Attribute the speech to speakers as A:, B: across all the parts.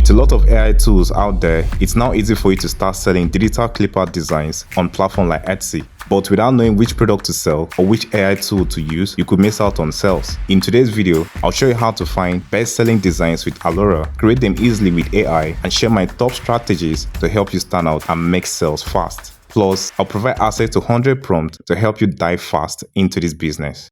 A: With a lot of AI tools out there, it's now easy for you to start selling digital clipart designs on platforms like Etsy. But without knowing which product to sell or which AI tool to use, you could miss out on sales. In today's video, I'll show you how to find best-selling designs with Alura, create them easily with AI, and share my top strategies to help you stand out and make sales fast. Plus, I'll provide access to 100 prompts to help you dive fast into this business.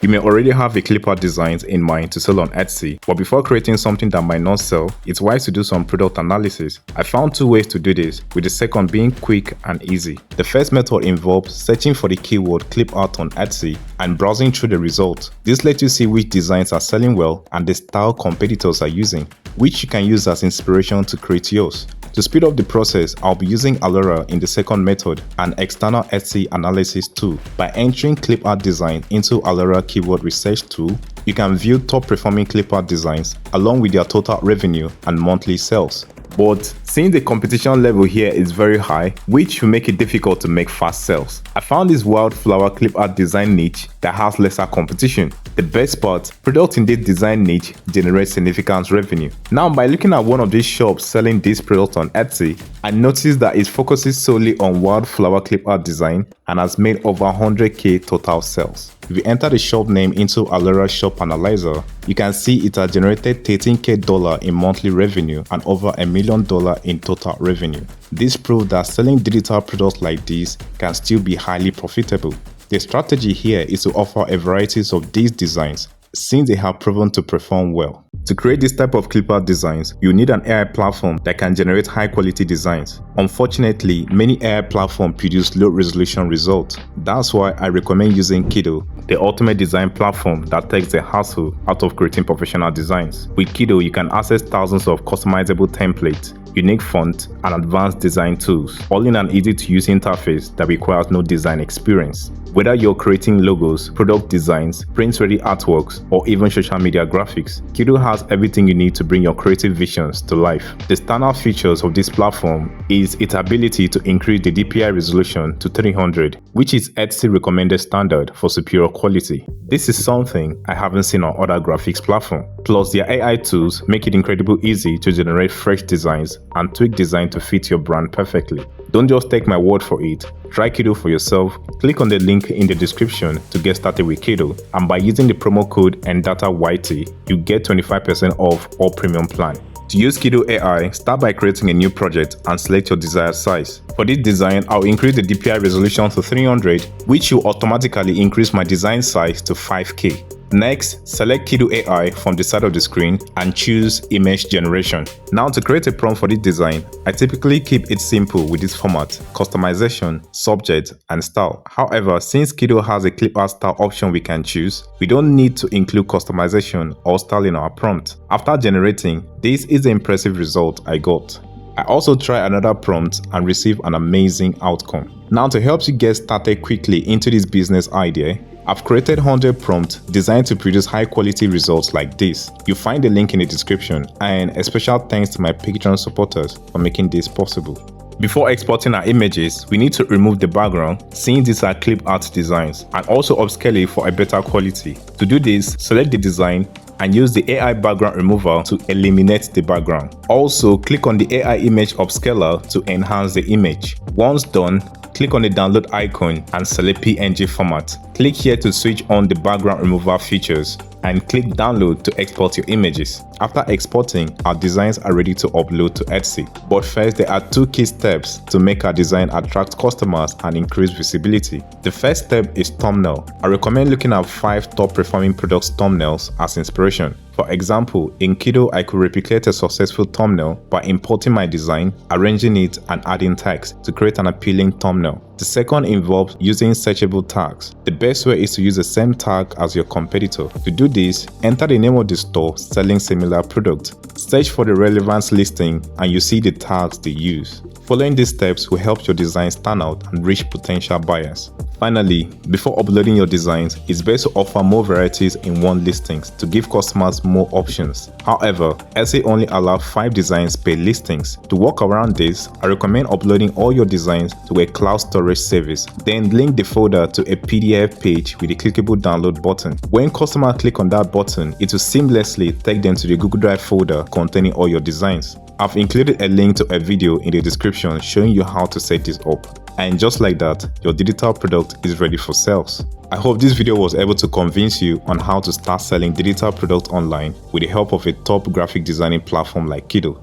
A: You may already have a clipart designs in mind to sell on Etsy, but before creating something that might not sell, it's wise to do some product analysis. I found two ways to do this, with the second being quick and easy. The first method involves searching for the keyword clipart on Etsy and browsing through the results. This lets you see which designs are selling well and the style competitors are using, which you can use as inspiration to create yours. To speed up the process, I'll be using Alura in the second method, an external Etsy analysis tool. By entering clipart design into Alura keyword research tool, you can view top performing clipart designs along with their total revenue and monthly sales. But since the competition level here is very high, which will make it difficult to make fast sales, I found this wildflower clipart design niche that has lesser competition. The best part, products in this design niche generate significant revenue. Now, by looking at one of these shops selling these products on Etsy, I noticed that it focuses solely on wildflower clipart design and has made over 100k total sales. If you enter the shop name into Alura Shop Analyzer, you can see it has generated $13k in monthly revenue and over $1 million in total revenue. This proves that selling digital products like these can still be highly profitable. The strategy here is to offer a variety of these designs, since they have proven to perform well. To create this type of clipart designs, you need an AI platform that can generate high quality designs. Unfortunately, many AI platforms produce low resolution results. That's why I recommend using Kittl, the ultimate design platform that takes the hassle out of creating professional designs. With Kittl, you can access thousands of customizable templates, unique fonts, and advanced design tools, all in an easy-to-use interface that requires no design experience. Whether you're creating logos, product designs, print-ready artworks, or even social media graphics, Kittl has everything you need to bring your creative visions to life. The standout features of this platform is its ability to increase the DPI resolution to 300, which is Etsy recommended standard for superior quality. This is something I haven't seen on other graphics platforms. Plus, their AI tools make it incredibly easy to generate fresh designs and tweak design to fit your brand perfectly. Don't just take my word for it. Try Kittl for yourself. Click on the link in the description to get started with Kittl, and by using the promo code EndatahYT, you get 25% off all premium plan. To use Kittl AI, start by creating a new project and select your desired size. For this design, I'll increase the DPI resolution to 300, which will automatically increase my design size to 5K. Next, select Kittl AI from the side of the screen and choose Image Generation. Now, to create a prompt for this design, I typically keep it simple with this format: customization, subject, and style. However, since Kittl has a clipart style option we can choose, we don't need to include customization or style in our prompt. After generating, this is the impressive result I got. I also tried another prompt and received an amazing outcome. Now, to help you get started quickly into this business idea, I've created 100 prompts designed to produce high quality results like this. You'll find the link in the description, and a special thanks to my Patreon supporters for making this possible. Before exporting our images, we need to remove the background, since these are clip art designs, and also upscale it for a better quality. To do this, select the design and use the AI background remover to eliminate the background. Also, click on the AI image upscaler to enhance the image. Once done, click on the download icon and select PNG format. Click here to switch on the background remover features and click download to export your images. After exporting, our designs are ready to upload to Etsy. But first, there are two key steps to make our design attract customers and increase visibility. The first step is thumbnail. I recommend looking at 5 top performing products thumbnails as inspiration. For example, in Kittl, I could replicate a successful thumbnail by importing my design, arranging it, and adding text to create an appealing thumbnail. The second involves using searchable tags. The best way is to use the same tag as your competitor. To do this, enter the name of the store selling similar products. Search for the relevance listing and you see the tags they use. Following these steps will help your design stand out and reach potential buyers. Finally, before uploading your designs, it's best to offer more varieties in one listings to give customers more options. However, Etsy only allows 5 designs per listings. To work around this, I recommend uploading all your designs to a cloud storage service, then link the folder to a PDF page with a clickable download button. When customers click on that button, it will seamlessly take them to the Google Drive folder containing all your designs. I've included a link to a video in the description showing you how to set this up. And just like that, your digital product is ready for sales. I hope this video was able to convince you on how to start selling digital products online with the help of a top graphic designing platform like Kittl.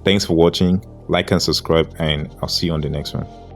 A: Thanks for watching, like and subscribe, and I'll see you on the next one.